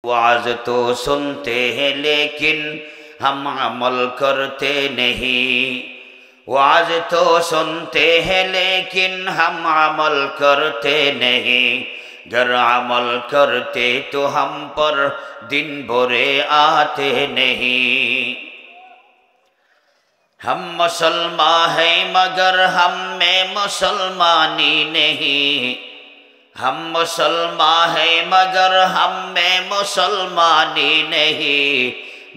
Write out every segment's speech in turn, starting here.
Was तो सुनते हैं लेकिन हम अमल करते नहीं। वाज तो सुनते हैं लेकिन हम अमल करते नहीं। अगर अमल करते तो हम पर दिन बुरे आते नहीं। हम मुसलमान हैं मगर हम में मुसलमानी नहीं। हम मुसलमान हैं मगर हम में मुसलमानी नहीं।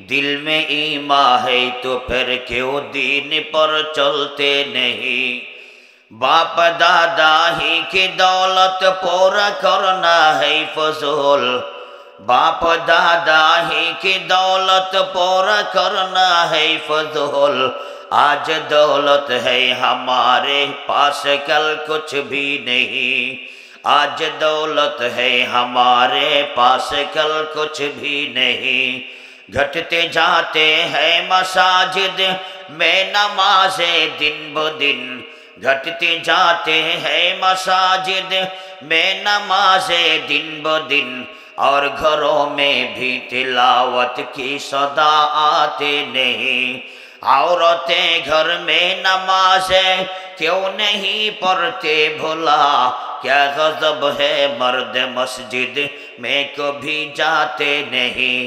दिल में ईमान है तो फिर क्यों दीन पर चलते नहीं। बाप दादा ही की दौलत पूरा करना है फजूल। बाप दादा ही की दौलत पूरा करना है फजूल। आज दौलत है हमारे पास कल कुछ भी नहीं। आज दौलत है हमारे पास कल कुछ भी नहीं। घटते जाते हैं मसाजिद में नमाज़े दिन ब दिन। घटते जाते हैं मसाजिद में नमाज़े दिन ब दिन। और घरों में भी तिलावत की सदा आते नहीं। औरतें घर में नमाज़ें क्यों नहीं पढ़ते भुला। क्या गज़ब है मर्द मस्जिद में कभी जाते नहीं।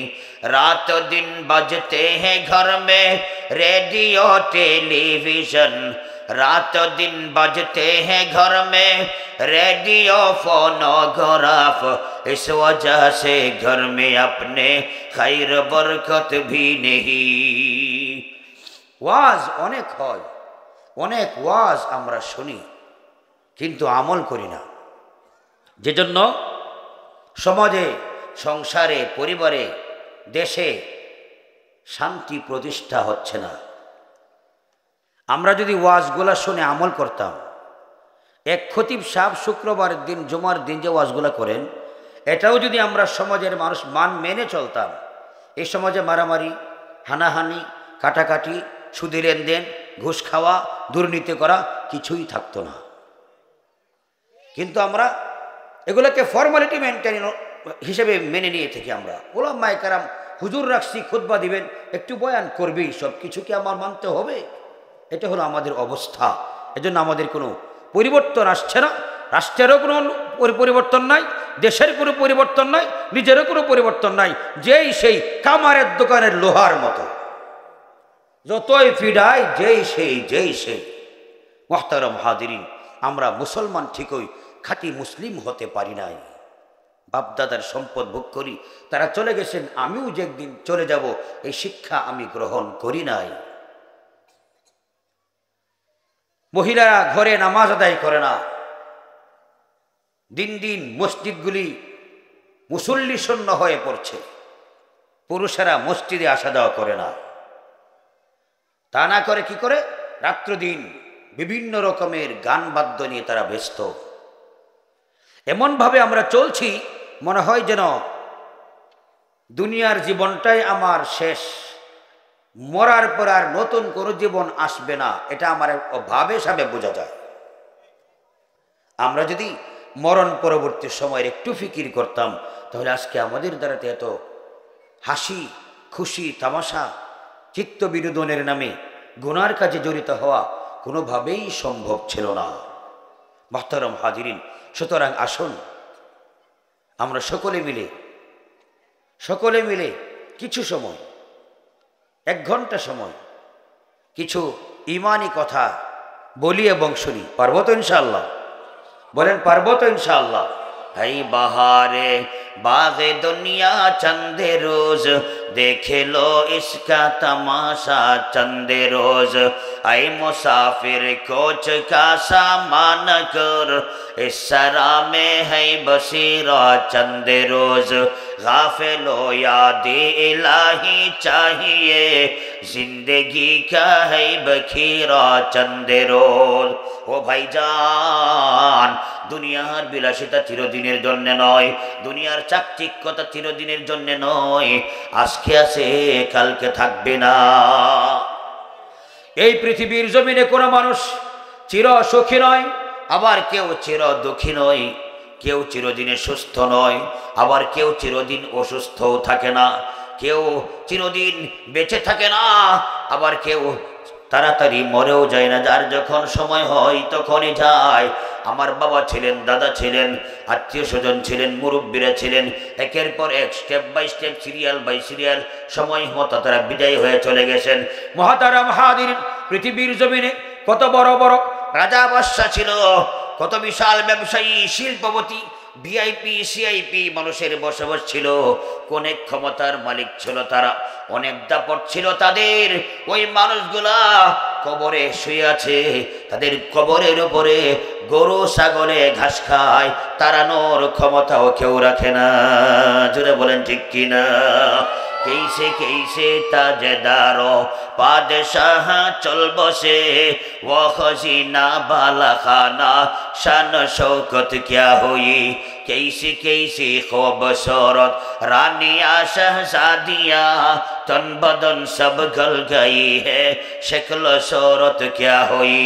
रात दिन बजते हैं घर में रेडियो टेलीविज़न। रात दिन बजते हैं घर में रेडियो फोनोग्राफ। इस वजह से घर में अपने खैर बरकत भी नहीं। ওয়াজ অনেক হয়, অনেক ওয়াজ আমরা শুনি কিন্তু আমল করি না। যেজন্য সমাজে সংসারে পরিবারে দেশে শান্তি প্রতিষ্ঠা হচ্ছে না। আমরা যদি ওয়াজগুলা শুনে আমল করতাম, এক খতিব সাহেব শুক্রবারের দিন জুমার দিন যে ওয়াজগুলা করেন এটাও যদি আমরা সমাজের মানুষ মেনে চলতাম, এই সমাজে মারামারি, হানাহানি, কাটাকাটি, সুদি লেনদেন, ঘুষ খাওয়া, দুর্নীতি করা কিছুই থাকতো না। কিন্তু আমরা এগুলোকে ফর্মালিটি মেনটেন হিসেবে মেনে নিয়ে থাকি। আমরা ওলামায়ে কেরাম হুজুর রাখছি, খুতবা দিবেন, একটু বয়ান করবেই, সব কিছু কি আমার মানতে হবে? এটা হলো আমাদের অবস্থা। এজন্য আমাদের কোনো পরিবর্তন আসছে না। রাষ্ট্রেরও কোনো পরিবর্তন নাই, দেশের কোনো পরিবর্তন নাই, নিজেরও কোনো পরিবর্তন নাই। যেই সেই কামারের দোকানের লোহার মতো, যতই ফিডাই যেই সেই। মুহতারাম হাজিরিন, আমরা মুসলমান ঠিকই খাঁটি মুসলিম হতে পারি নাই। বাপদাদার সম্পদ ভোগ করি, তারা চলে গেছেন, আমিও যে একদিন চলে যাব, এই শিক্ষা আমি গ্রহণ করি নাই। মহিলারা ঘরে নামাজ আদায় করে না। দিন দিন মসজিদগুলি মুসল্লি শূন্য হয়ে পড়ছে। পুরুষেরা মসজিদে আসা যাওয়া করে না। তা না করে কি করে? রাত্র দিন বিভিন্ন রকমের গান বাদ্য নিয়ে তারা ব্যস্ত। এমনভাবে আমরা চলছি মনে হয় যেন দুনিয়ার জীবনটাই আমার শেষ, মরার পর আর নতুন কোনো জীবন আসবে না। এটা আমার ভাবে সাবে বোঝা যায়। আমরা যদি মরণ পরবর্তী সময়ের একটু ফিকির করতাম তাহলে আজকে আমাদের দ্বারাতে এত হাসি খুশি তামাশা চিত্ত বিনোদনের নামে গুনার কাজে জড়িত হওয়া কোনোভাবেই সম্ভব ছিল না। মুহতারাম হাজিরিন, সুতরাং আসুন আমরা সকলে মিলে কিছু সময়, 1 ঘন্টা সময় কিছু ইমানি কথা বলি এবং শুনি। পারবো তো ইনশাআল্লাহ? বলেন পারবো তো ইনশাআল্লাহ? है बहारे बाग़े दुनिया चंदे रोज, देखे लो इसका तमाशा चंदे रोज। ऐ मुसाफिर कोच का सामान कर, इस सरा में है बसीरा चंदे रोज। गाफिलो याद इलाही चाहिए, जिंदगी का है बखीरा चंदे रोज। ও ভাইজান, দুনিয়ার বিলাসিতা চিরদিনের জন্য নয়, দুনিয়ার চাকচিক্যতা চিরদিনের জন্য নয়। আজকে আছে কালকে থাকবে না। এই পৃথিবীর জমিনে কোনো মানুষ চির সুখী নয়, আবার কেউ চির দুঃখী নয়। কেউ চিরদিনে সুস্থ নয়, আবার কেউ চিরদিন অসুস্থও থাকে না, কেউ চিরদিন বেঁচে থাকে না, আবার কেউ তাড়াতাড়ি মরেও যায় না, যার যখন সময় হয় তখনই যায়। আমার বাবা ছিলেন, দাদা ছিলেন, আত্মীয় স্বজন ছিলেন, মুরব্বীরা ছিলেন, একের পর এক step by step, serial by serial সময় মতো তারা বিদায় হয়ে চলে গেছেন। মহাতারাম হাদির, পৃথিবীর জমিনে কত বড় বড় রাজা বাদশা ছিল, কত বিশাল ব্যবসায়ী, শিল্পপতি, ভিআইপি সিআইপি মানুষের বসবাস ছিল, অনেক ক্ষমতার মালিক ছিল তারা, অনেক দাপট ছিল তাদের। ওই মানুষগুলা কবরে শুয়ে আছে, তাদের কবরের উপরে গরু ছাগলে ঘাস খায়, তাড়ানোর ক্ষমতাও কেউ রাখে না। জোরে বলেন ঠিক কিনা? कैसे कैसे ताजदारो बादशाह चल बसे, वो खजीना बाला खाना शान शौकत क्या हुई। कैसी कैसी खूबसूरत रानियां शहजादियां, तन बदन सब गल गई है, शक्ल सूरत क्या हुई।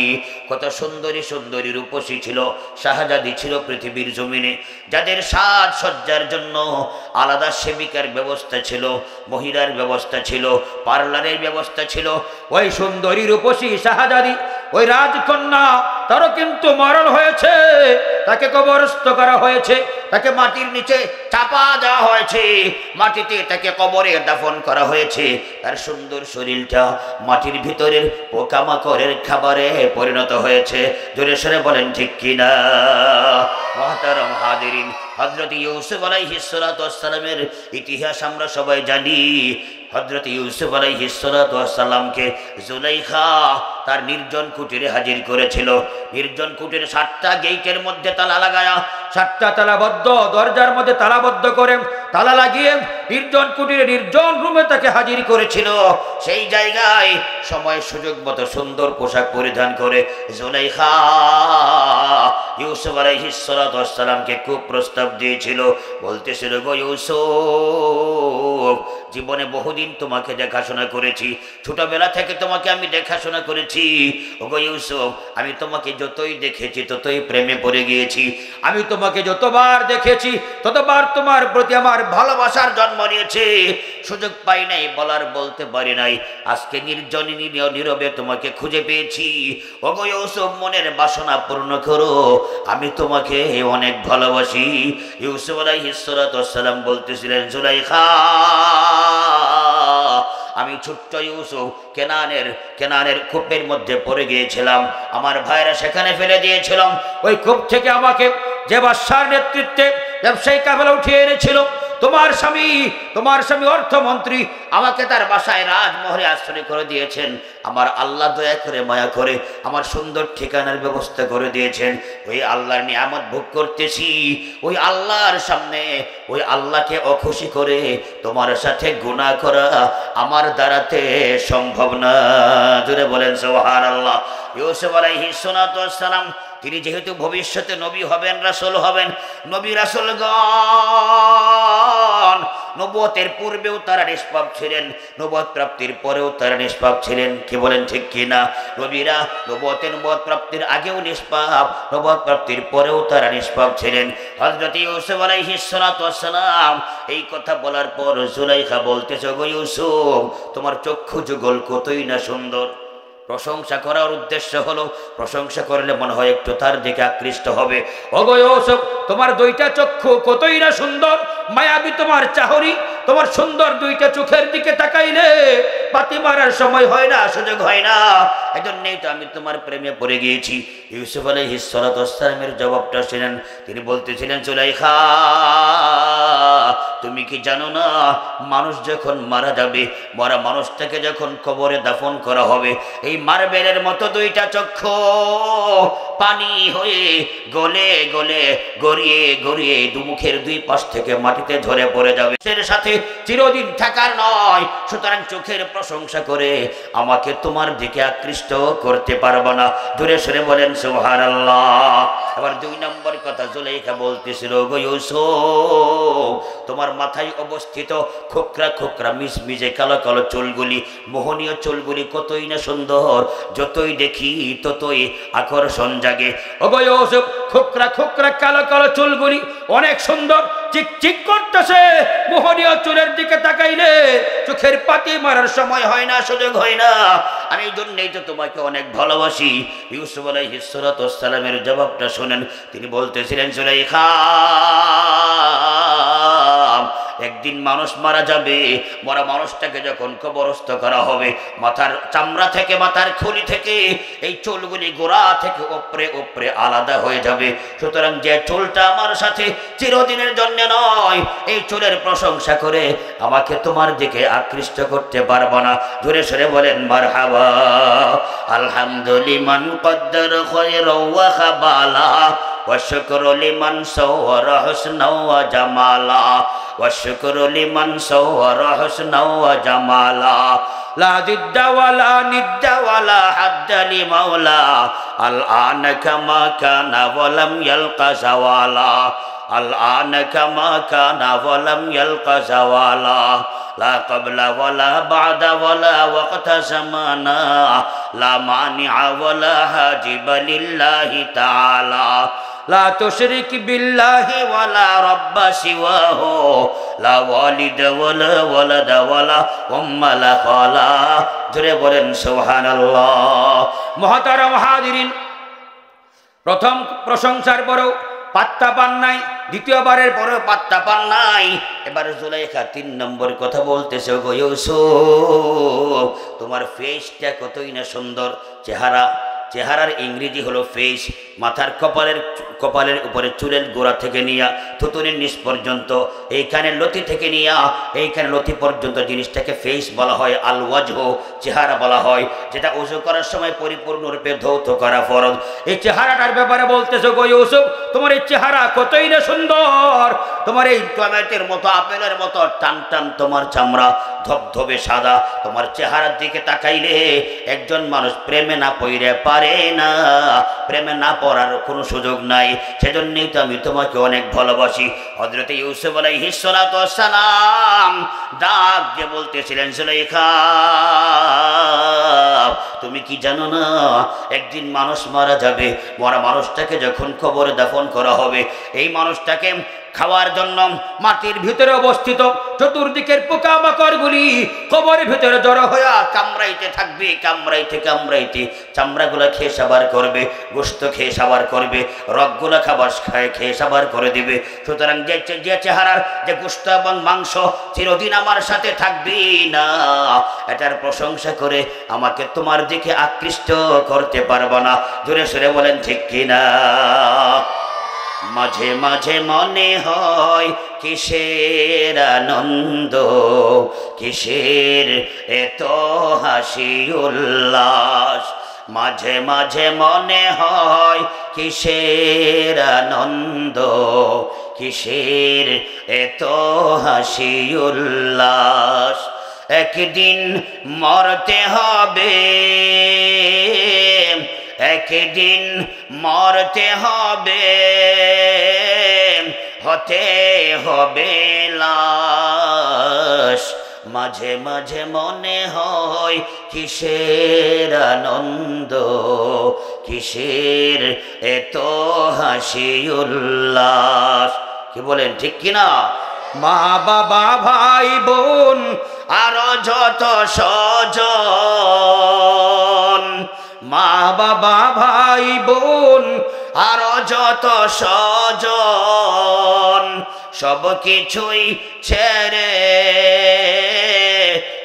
কত সুন্দরী সুন্দরী রূপসী ছিল, শাহজাদি ছিল পৃথিবীর জমিনে, যাদের সাজ সজ্জার জন্য আলাদা সেবিকার ব্যবস্থা ছিল, মহিলার ব্যবস্থা ছিল, পার্লারের ব্যবস্থা ছিল। ওই সুন্দরী রূপসী শাহজাদি, ওই রাজকন্যা, তারও কিন্তু মরণ হয়েছে, তাকে কবরস্থ করা হয়েছে, তাকে মাটির নিচে চাপা দেওয়া হয়েছে, মাটিতে তাকে কবরে দাফন করা হয়েছে। তার সুন্দর শরীরটা মাটির ভিতরের পোকামাকড়ের খাবারে পরিণত হয়েছে। জোরে সরে বলেন ঠিক কিনা? মুহতারাম হাজিরিন, হযরত ইউসুফ আলাইহিস সালাতু ওয়াস সালামের ইতিহাস আমরা সবাই জানি। হযরত ইউসুফ আলাইহিস সালাতু ওয়াস সালামকে জুলাইখা তার নির্জন কুটিরে হাজির করেছিল। নির্জন কুটিরে 7টা গেটের মধ্যে তালা লাগায়া, 7টা তালাবদ্ধ দরজার মধ্যে তালাবদ্ধ করে তালা লাগিয়ে নির্জন কুটিরে নির্জন রুমে তাকে হাজির করেছিল। সেই জায়গায় সময় সুযোগ মতো সুন্দর পোশাক পরিধান করে জুলাইখা ইউসুফ আলাইহিস সালাতু ওয়াস সালামকে খুব প্রস্তাব দিয়েছিল। বলতেছিল, গো ইউসুফ, জীবনে বহুদিন তোমাকে দেখাশোনা করেছি, ছোটবেলা থেকে তোমাকে আমি দেখাশোনা করেছি। ওগো ইউসুফ, আমি তোমাকে যতই দেখেছি ততই প্রেমে পড়ে গিয়েছি। আমি তোমাকে যতবার দেখেছি ততবার তোমার প্রতি আমার ভালোবাসার জন্ম নিয়েছে। সুযোগ পাই নাই বলার, বলতে পারি নাই। আজকে নির্জনে নীরবে তোমাকে খুঁজে পেয়েছি। ওগো ইউসুফ, মনের বাসনা পূর্ণ করো, আমি তোমাকে অনেক ভালোবাসি। ইউসুফ আলাইহিস সালাতু ওয়াস সালাম বলতেছিলেন, জুলাইখা, আমি ছোট্ট ইউসুফ কেনানের কূপের মধ্যে পড়ে গিয়েছিলাম, আমার ভাইরা সেখানে ফেলে দিয়েছিলাম। ওই কূপ থেকে আমাকে যে বাদশার নেতৃত্বে ব্যবসায়ী কাফেলা উঠিয়ে এনেছিল, তোমার স্বামী অর্থমন্ত্রী আমাকে তার বাসায় রাজমহলে আশ্রয় করে দিয়েছেন। আমার আল্লাহ দয়া করে মায়া করে আমার সুন্দর ঠিকানার ব্যবস্থা করে দিয়েছেন। ওই আল্লাহর নিয়ামত ভোগ করতেছি। ওই আল্লাহর সামনে ওই আল্লাহকে অখুশি করে তোমার সাথে গুনাহ করা আমার দ্বারাতে সম্ভব না। জোরে বলেন সুবহানাল্লাহ। ইউসুফ আলাইহিস সালাতু ওয়াস সালাম, তিনি যেহেতু ভবিষ্যতে নবী হবেন, রাসূল হবেন, নবী রাসূলগণ নবুয়তের পূর্বেও তারা নিষ্পাপ ছিলেন, নবুয়ত প্রাপ্তির পরেও তারা নিষ্পাপ ছিলেন। কি বলেন ঠিক কিনা? নবীরা নবুয়ত প্রাপ্তির আগেও নিষ্পাপ, নবুয়ত প্রাপ্তির পরেও তারা নিষ্পাপ ছিলেন। হযরত ইউসুফ আলাইহিস সালাতু ওয়াস সালাম এই কথা বলার পর জুলাইখা বলতেছে, গো ইউসুফ, তোমার চক্ষু যুগল কতই না সুন্দর। প্রশংসা করার উদ্দেশ্য হলো, প্রশংসা করলে মনে হয় একটু তার দিকে আকৃষ্ট হবে। ওগো ইউসুফ, তোমার 2টা চক্ষু কতই না সুন্দর, মায়াবী তোমার চাহনি, তোমার সুন্দর 2টা চোখের দিকে তাকাইলে পাতি মারার সময় হয় না, সুযোগ হয় না। এজন্যই তো আমি তোমার প্রেমে পড়ে গিয়েছি। ইউসুফ আলাইহিস সালাতু ওয়াস সালামের জবাবটা শুনেন। তিনি বলতেছিলেন, জুলাইখা, তুমি কি জানো না, মানুষ যখন মারা যাবে, মরা মানুষটাকে যখন কবরে দাফন করা হবে, এই মার্বেলের মতো 2টা চক্ষু পানি হয়ে গলে গলে গড়িয়ে গড়িয়ে দুমুখের 2 পাশ থেকে মাটিতে ঝরে পড়ে যাবে। এর সাথে চিরদিন থাকার নয়। সুতরাং চোখের প্রশংসা করে আমাকে তোমার দিকে আকৃষ্ট করতে পারবো না। জোরে সরে বলেন সুবহানাল্লাহ। এবার 2 নম্বর কথা জুলাইখা বলতেছিল, গো ইউসুফ, তোমার মাথায় অবস্থিত খোকরা খোকরা মিসমিজে কালো কালো চুলগুলি, মোহনীয় চুলগুলি কতই না সুন্দর, যতই দেখি ততই আকর্ষণ জাগে। ও গো ইউসুফ, খোকরা খোকরা কালো কালো চুলগুলি অনেক সুন্দর, চিকচিক করতেছে। মোহনীয় চুলের দিকে তাকাইলে চোখের পাতি মারার সময় হয় না, সুযোগ হয় না। আমি এই জন্যই তো তোমাকে অনেক ভালোবাসি। ইউসুফ আলাইহিস সালাতু ওয়াস সালামের জবাবটা শুনেন। তিনি বলতেছিলেন, জুলাইখা, একদিন মানুষ মারা যাবে, মরা মানুষটাকে যখন কবরস্থ করা হবে, মাথার চামড়া থেকে, মাথার খুলি থেকে এই চুলগুলি গোড়া থেকে উপরে উপরে আলাদা হয়ে যাবে। সুতরাং যে চুলটা আমার সাথে চিরদিনের জন্য নয়, এই চুলের প্রশংসা করে আমাকে তোমার দিকে আকৃষ্ট করতে পারবো না। জোরে সরে বলেন মারহাবা। আলহামদুলিমান কদ্দার খায়রা ওয়া খাবালা ওয়া শুকরু লিমান সাওয়ারা হুসনা ওয়া জামালা والشكر لمن صور حسنا وجمالا لا ضد ولا ند ولا حد لمولا الآن كما كان ولم يلق زوالا الآن كما كان ولم يلق زوالا لا قبل ولا بعد ولا وقت زمانا لا مانع ولا حاجب لله تعالى لا تشرك بالله ولا رب سواه لا والد ولا ولد ولا أم لا خالا জোরে বলেন সুবহানাল্লাহ। মুহতারাম হাজিরিন, প্রথম প্রশংসার পরেও পাত্তা পান নাই, দ্বিতীয়বারের পরেও পাত্তা পান নাই। এবার জুলাইখা 3 নম্বর কথা বলতেছে, গো ইউসুফ, তোমার ফেসটা কতই না সুন্দর, চেহারার ইংরেজি হলো ফেস। মাথার কপালের উপরে চুলের গোড়া থেকে নিয়া থুতুনির নিচ পর্যন্ত, এইখানে লতি থেকে নিয়া এইখানে লতি পর্যন্ত জিনিসটাকে ফেস বলা হয়। আল ওয়াজহ চেহারা বলা হয়, যেটা ওযু করার সময় পরিপূর্ণরূপে ধৌত করা ফরজ। এই চেহারাটার ব্যাপারে বলতেছো, গো ইউসুফ, তোমার এই চেহারা কতই না সুন্দর, তোমার এই টমেটোর মতো, আপেলের মতো টান টান তোমার চামড়া, ধবধবে সাদা। তোমার চেহারার দিকে তাকাইলে একজন মানুষ প্রেমে না পড়ে পারে না, প্রেমে না পড়ার কোনো সুযোগ নাই। সেজন্যই তো আমি তোমাকে অনেক ভালোবাসি। হযরত ইউসুফ আলাইহিস সালাতু ওয়াস সালাম ডাক দিয়ে বলতেছিলেন, জুলাইখা, তুমি কি জানো না, একদিন মানুষ মারা যাবে, মরা মানুষটাকে যখন কবরে দাফন করা হবে, এই মানুষটাকে খাওয়ার জন্য মাটির ভিতরে অবস্থিত চতুর্দিকের পোকামাকড়গুলি কবরের ভিতরে জড়ো হয়ে কামড়াইতে থাকবে, কামড়াইতে কামড়াইতে চামড়াগুলা খেয়ে সাবার করবে, গোশত খেয়ে সাবার করবে, রগগুলা খেয়ে সাবার করে দিবে। সুতরাং যে চেহারার যে গোশত এবং মাংস চিরদিন আমার সাথে থাকবে না, এটার প্রশংসা করে আমাকে তোমার দিকে আকৃষ্ট করতে পারবো না। জোরে সরে বলেন ঠিক কিনা? মাঝে মাঝে মনে হয় কিসের আনন্দ, কিসের এত হাসি উল্লাস, মাঝে মাঝে মনে হয় কিসের আনন্দ, কিসের এত হাসি উল্লাস। একদিন মরতে হবে, একদিন মরতে হবে, হতে হবে লাশ। মাঝে মাঝে মনে হয় কিসের আনন্দ, কিসের এত হাসি উল্লাস। কি বলেন ঠিক কিনা? মা বাবা ভাই বোন আরো যত স্বজন, মা বাবা ভাই বোন আরো যত স্বজন, সব কিছুই ছেড়ে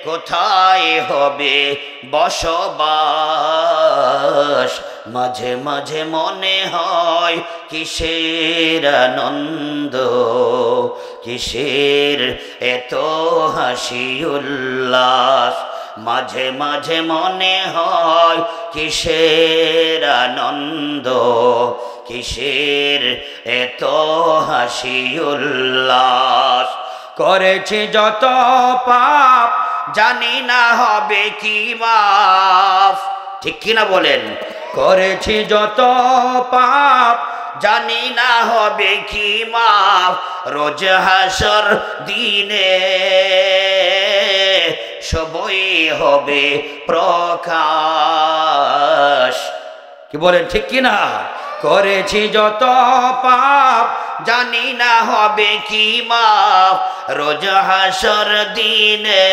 কোথায় হবে বসবাস। মাঝে মাঝে মনে হয় কিসের আনন্দ, কিসের এত হাসি উল্লাস। মাঝে মাঝে মনে হয় কিসের আনন্দ, কিসের এত হাসি উল্লাস। করেছি যত পাপ জানি না হবে কি মাফ। ঠিক কিনা বলেন? করেছি যত পাপ জানি না হবে কি মাফ, রোজ হাসর দিনে সবই হবে প্রকাশ। কি বলেন ঠিক কিনা? করেছি যত পাপ জানি না হবে কি মাফ, রোজ হাসর দিনে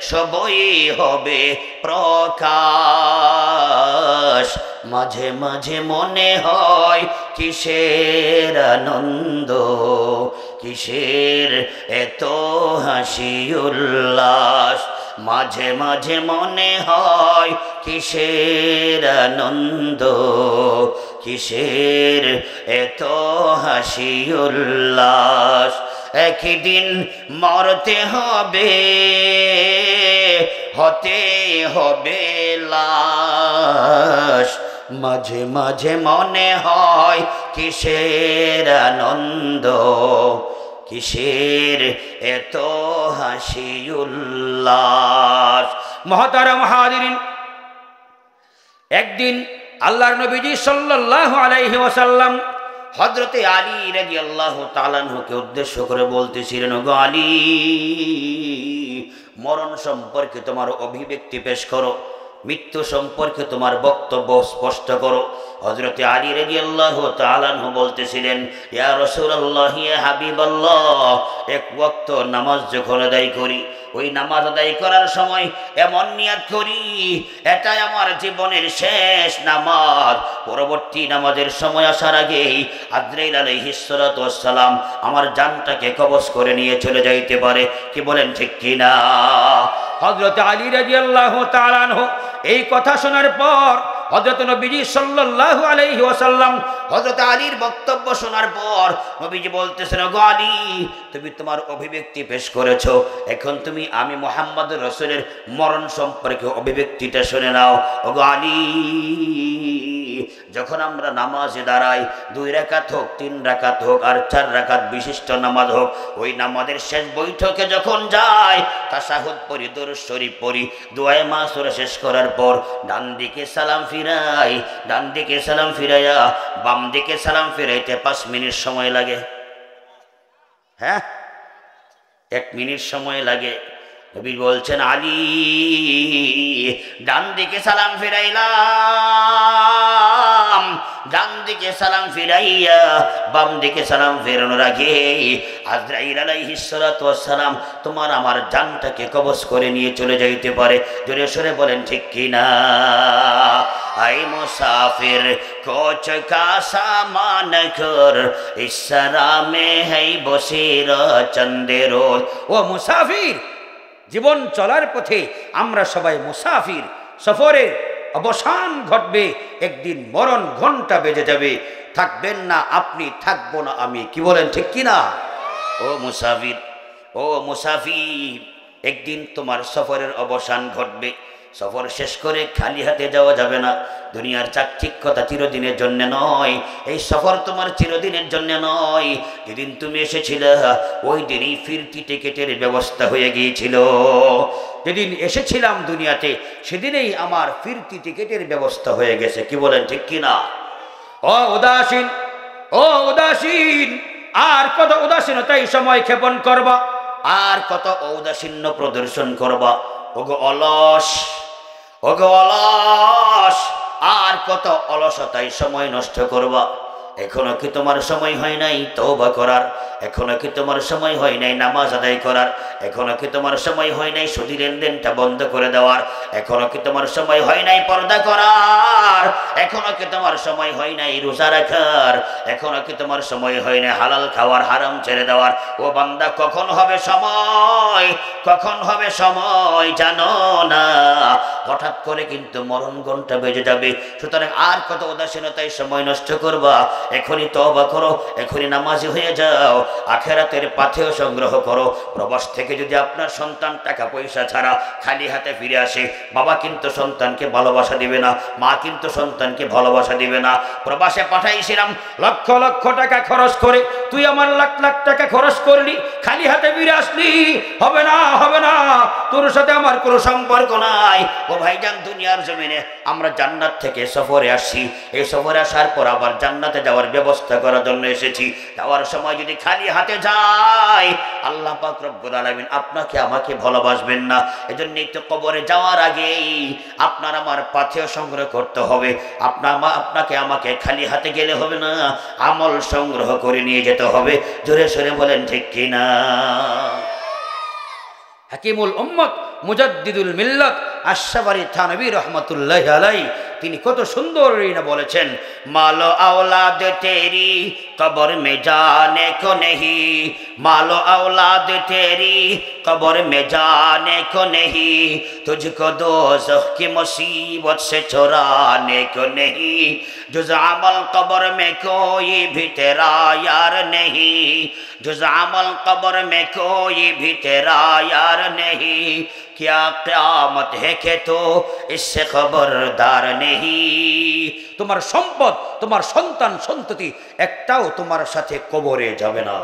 সবই হবে প্রকাশ। মাঝে মাঝে মনে হয় কিসের আনন্দ, কিসের এত হাসি উল্লাস। মাঝে মাঝে মনে হয় কিসের আনন্দ, কিসের এত হাসি উল্লাস। একদিন মরতে হবে, হতে হবে লাশ। মাঝে মাঝে মনে হয় কিসের আনন্দ, কিসের এত হাসি উল্লাস। মহতারাম হাজিরিন, একদিন আল্লাহর নবীজি সাল্লাল্লাহু আলাইহি ওয়াসাল্লাম হযরতে আলী রাদিয়াল্লাহু তাআলা আনহুকে উদ্দেশ্য করে বলতেছিলেন, ওগো আলী, মরণ সম্পর্কে তোমার অভিব্যক্তি পেশ করো, মৃত্যু সম্পর্কে তোমার বক্তব্য স্পষ্ট করো। হযরতে আলী রাদিয়াল্লাহু তাআলা আনহু বলতেছিলেন, ইয়া রাসূলুল্লাহ, ইয়া হাবিবাল্লাহ, এক ওয়াক্ত নামাজ যখন আদায় করি, ওই নামাজ আদায় করার সময় এমন নিয়াত করি এটাই আমার জীবনের শেষ নামাজ। পরবর্তী নামাজের সময় আসার আগেই আজরাইল আলাইহিস সালাতু ওয়াস সালাম আমার জানটাকে কবজ করে নিয়ে চলে যাইতে পারে। কি বলেন ঠিক কিনা? হযরত আলী রাদিয়াল্লাহু তাআলা আনহু এই কথা শোনার পর হযরত নবীজি সাল্লাল্লাহু আলাইহি ওয়াসাল্লাম হযরত আলীর বক্তব্য শোনার পর নবীজি বলতেছেন, ওগো আলী, তুমি তোমার অভিব্যক্তি পেশ করেছো, এখন তুমি আমি মুহাম্মদ রাসূলের মরণ সম্পর্কে অভিব্যক্তিটা শুনে নাও। ওগো আলী, যখন আমরা নামাজে দাঁড়াই, 2 রাকাত হোক, 3 রাকাত হোক, আর 4 রাকাত বিশিষ্ট নামাজ হোক, ওই নামাজের শেষ বৈঠকে যখন যাই, তাশাহুদ পড়ি, দরুদ শরীফ পড়ি, দোয়ায়ে মাসুরা শেষ করার পর ডান দিকে সালাম ফিরাই, ডান দিকে সালাম ফিরাইয়া বাম দিকে সালাম ফিরাইতে 5 মিনিট সময় লাগে। হ্যাঁ, 1 মিনিট সময় লাগে। নবী বলছেন, আলী, ডান দিকে সালাম ফিরাইলাম, ডান দিকে সালাম ফিরাইয়া বাম দিকে সালাম ফেরানোর আগে আজরাইল আলাইহিস সালাতু ওয়াস সালাম তোমার আমার জানটাকে কবজ করে নিয়ে চলে যাইতে পারে। জোরে সরে বলেন ঠিক কিনা? আই মুসাফির কোচ কা সামান কর, ইসরা মে হই বসির চন্দে রোজ। ও মুসাফির, জীবন চলার পথে আমরা সবাই মুসাফির, সফরের অবসান ঘটবে, একদিন মরণ ঘন্টা বেজে যাবে, থাকবেন না আপনি, থাকবো না আমি। কি বলেন ঠিক কিনা? ও মুসাফির, ও মুসাফির, একদিন তোমার সফরের অবসান ঘটবে। সফর শেষ করে খালি হাতে যাওয়া যাবে না। দুনিয়ার চাকচিক্যতা চিরদিনের জন্য নয়, এই সফর তোমার চিরদিনের জন্য নয়। যেদিন তুমি এসেছিলে ওই দিনই ফিরতি টিকেটের ব্যবস্থা হয়ে গিয়েছিল। যেদিন এসেছিলাম দুনিয়াতে সেদিনেই আমার ফিরতি টিকেটের ব্যবস্থা হয়ে গেছে। কি বলেন ঠিক কিনা? ও উদাসীন, ও উদাসীন, আর কত উদাসীনতাই সময় ক্ষেপণ করবা, আর কত ঔদাসীন্য প্রদর্শন করবা। ওগো অলস, ওগো অলস, আর কত অলসতায় সময় নষ্ট করবা। এখনো কি তোমার সময় হয় নাই তওবা করার? এখনো কি তোমার সময় হয় নাই নামাজ আদায় করার? এখনো কি তোমার সময় হয় নাই সুদী লেনদেনটা বন্ধ করে দেওয়ার? এখনো কি তোমার সময় হয় নাই পর্দা করার? এখনো কি তোমার সময় হয় নাই রোজা রাখার? এখনো কি তোমার সময় হয় নাই হালাল খাওয়ার, হারাম ছেড়ে দেওয়ার? ও বান্দা, কখন হবে সময়, কখন হবে সময় জানো না? হঠাৎ করে কিন্তু মরণ ঘণ্টা বেজে যাবে। সুতরাং আর কত উদাসীনতায় সময় নষ্ট করবা? এখনই তওবা করো, এখনই নামাজি হয়ে যাও, আখেরাতের পাথেয় সংগ্রহ করো। প্রবাস থেকে যদি আপনার সন্তান টাকা পয়সা ছাড়া খালি হাতে ফিরে আসে, বাবা কিন্তু সন্তানকে ভালোবাসা দিবে না, মা কিন্তু সন্তানকে ভালোবাসা দিবে না। প্রবাসে পাঠাইছিলাম লক্ষ লক্ষ টাকা খরচ করে, তুই আমার লাখ লাখ টাকা খরচ করলি, খালি হাতে ফিরে আসলি, হবে না, হবে না, তোর সাথে আমার কোনো সম্পর্ক নাই। ও ভাইজান, দুনিয়ার জমিনে আমরা জান্নাত থেকে সফরে আসছি, এই সফরে আসার পর আবার জান্নাতে যাওয়ার ব্যবস্থা করার জন্য এসেছি। যাওয়ার সময় যদি খালি হাতে যাই, আল্লাহ পাক রব্বুল আলামিন আপনাকে আমাকে ভালোবাসবেন না। এজন্যই তো কবরে যাওয়ার আগেই আপনার আমার পাথেয় সংগ্রহ করতে হবে। আপনাকে আমাকে খালি হাতে গেলে হবে না, আমল সংগ্রহ করে নিয়ে যেতে হবে। জোরে সোরে বলেন ঠিক কিনা? হাকিমুল উম্মত মুজাদ্দিদুল মিল্লাত আশরাফী থানভী রহমাতুল্লাহি আলাইহি তিনি কত সুন্দর না বলেছেন, মালো আওলাদ তেরি কবর মে জানে কো নেহি, মালো আওলাদ তেরি কবর মে জানে কো নেহি, তুঝকো দোজখ কি মুসিবত সে ছুড়ানে কো নেহি, जुज़ अमल कब्र में कोई भी तेरा यार नहीं, जुज़ अमल कब्र में कोई भी तेरा यार नहीं, क्या क़यामत है कि तो इससे खबरदार नहीं। তোমার সম্পদ, তোমার সন্তান সন্ততি একটাও তোমার সাথে কবরে যাবে না।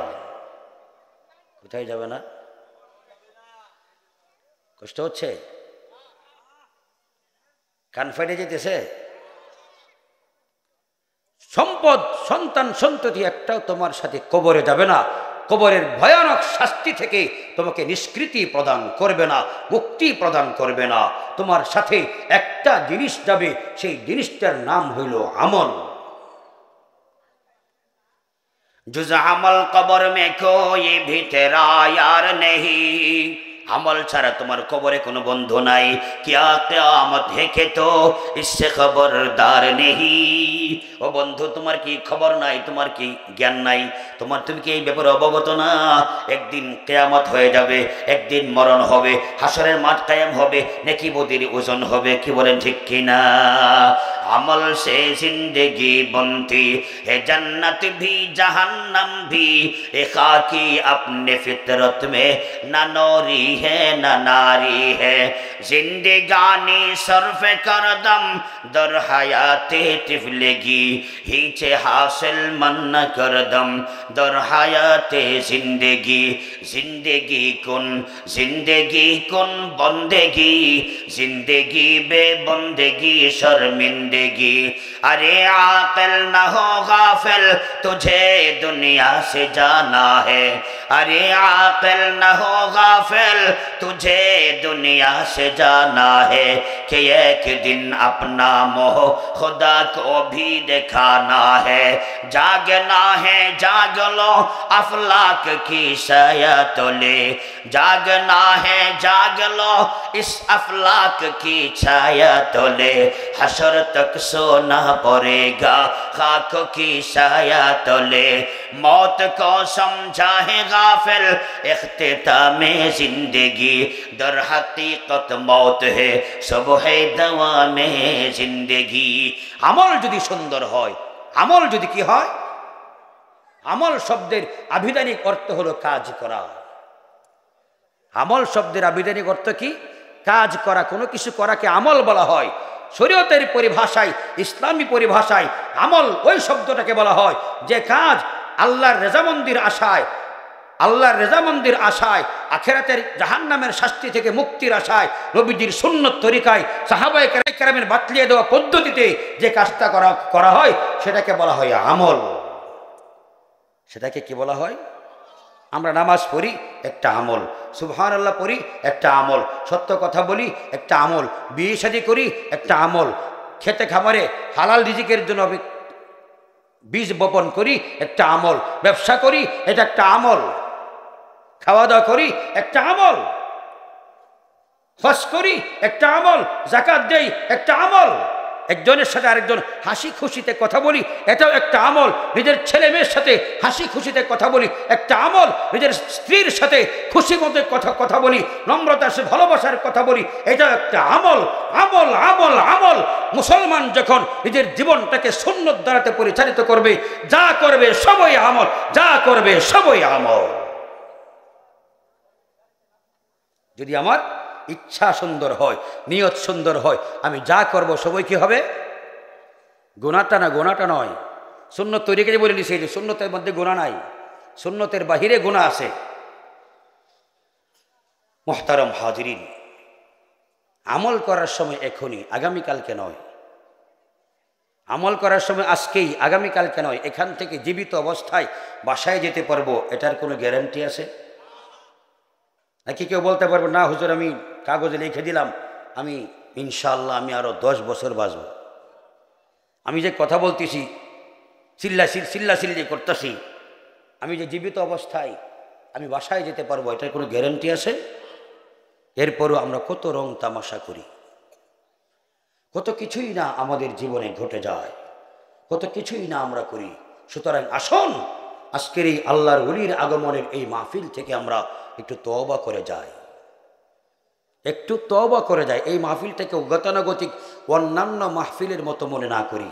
কোথায় যাবে না? কষ্ট হচ্ছে? কান ফাটে যেতেছে? সম্পদ, সন্তান সন্ততি একটাও তোমার সাথে কবরে যাবে না। কবরের ভয়ানক শাস্তি থেকে তোমাকে নিষ্কৃতি প্রদান করবে না, মুক্তি প্রদান করবে না। তোমার সাথে একটা জিনিস যাবে, সেই জিনিসটার নাম হইল আমল। जुज़ अमल कब्र में कोई भी तेरा यार नहीं, আমল ছাড়া তোমার কবরে কোনো বন্ধু নাই। কিয়া কিয়ামত হেকে তো ইসসে খবরদার নেহি। ও বন্ধু, তোমার কি খবর নাই? তোমার কি জ্ঞান নাই? তুমি কি এই ব্যাপারে অবগত না? একদিন কিয়ামত হয়ে যাবে, একদিন মরণ হবে, হাসরের মাঠ কায়েম হবে, নেকি বদির ওজন হবে। কি বলেন ঠিক কিনা? अमल से जिंदगी बनती है जन्नत भी जहन्नम भी, ए खाकी अपने फितरत में न नौरी है न नारी है, जिंदगानी सर्फ करदम दर हयाते तिफलेगी, हीचे हासिल मन न करदम दर हयाते जिंदगी, जिंदगी कुन बंदेगी, जिंदगी बे बंदेगी शर्मिंदगी। अरे आकिल न हो गाफिल तुझे दुनिया से जाना है, अरे आकिल न हो गाफिल तुझे दुनिया से जाना है, कि एक दिन अपना मोह खुदा को भी दिखाना है, जागना है जाग लो अफलाक की साया तले, जागना है जाग लो इस अफलाक की छाया तले, हशर तक सोना पड़ेगा खाक की साया तले, मौत को समझा है गाफिल इख्तितामे जिंदगी, दर हकीकत मौत है सुबह दवा में जिंदगी। আমল যদি সুন্দর হয়, আমল যদি কি হয়? আমল শব্দের আভিধানিক অর্থ হলো কাজ করা। আমল শব্দের আভিধানিক অর্থ কি? কাজ করা। কোনো কিছু করাকে আমল বলা হয়। শরীয়তের পরিভাষায়, ইসলামী পরিভাষায় আমল ওই শব্দটাকে বলা হয় যে কাজ আল্লাহর রেজামন্দির আশায়, আল্লাহর রেজামন্দির আশায়, আখিরাতের জাহান্নামের শাস্তি থেকে মুক্তির আশায়, নবীজির সুন্নত তরিকায়, সাহাবায়ে কেরামের বাতলিয়ে দেওয়া পদ্ধতিতে যে কাজটা করা হয় সেটাকে বলা হয় আমল। সেটাকে কি বলা হয়? আমরা নামাজ পড়ি, একটা আমল। সুবহানাল্লাহ পড়ি, একটা আমল। সত্য কথা বলি, একটা আমল। বিয়ে শাদী করি, একটা আমল। খেতে খাবারে হালাল রিজিকের জন্য বীজ বপন করি, একটা আমল। ব্যবসা করি, এটা একটা আমল। খাওয়া দাওয়া করি, একটা আমল। হজ করি, একটা আমল। যাকাত দেই, একটা আমল। একজনের সাথে আরেকজন হাসি খুশিতে কথা বলি, এটাও একটা আমল। নিজের ছেলে মেয়ের সাথে হাসি খুশিতে কথা বলি, একটা আমল। নিজের স্ত্রীর সাথে খুশি মতো কথা বলি, নম্রতার সাথে ভালোবাসার কথা বলি, এটাও একটা আমল। আমল আমল আমল। মুসলমান যখন নিজের জীবনটাকে সুন্নত দ্বারাতে পরিচালিত করবে, যা করবে সবই আমল, যা করবে সবই আমল। যদি আমার ইচ্ছা সুন্দর হয়, নিয়ত সুন্দর হয়, আমি যা করব সবই কি হবে? গোনাটা নয়। সুন্নত তৈরি করে বলে নিছে যে সুন্নতের মধ্যে গুনাহ নাই, সুন্নতের বাহিরে গুনাহ আছে। মুহতারাম হাজিরিন, আমল করার সময় এখনই, আগামীকালকে নয়। আমল করার সময় আজকেই, আগামীকালকে নয়। এখান থেকে জীবিত অবস্থায় বাসায় যেতে পারবো, এটার কোনো গ্যারান্টি আছে নাকি? কেউ বলতে পারবো না হুজুর আমি কাগজে লিখে দিলাম, আমি ইনশাআল্লাহ আমি আরো 10 বছর বাঁচব। আমি যে কথা বলতেছি, চিল্লাচিল্লি করতেছি, আমি যে জীবিত অবস্থায় আমি বাসায় যেতে পারবো, এটার কোনো গ্যারান্টি আছে? এরপরও আমরা কত রং তামাশা করি, কত কিছুই না আমাদের জীবনে ঘটে যায়, কত কিছুই না আমরা করি। সুতরাং আসুন আজকের এই আল্লাহর ওলির আগমনের এই মাহফিল থেকে আমরা একটু তওবা করে যাই, একটু তওবা করে যাই। এই মাহফিলটাকে গতানুগতিক অন্যান্য মাহফিলের মতো মনে না করি।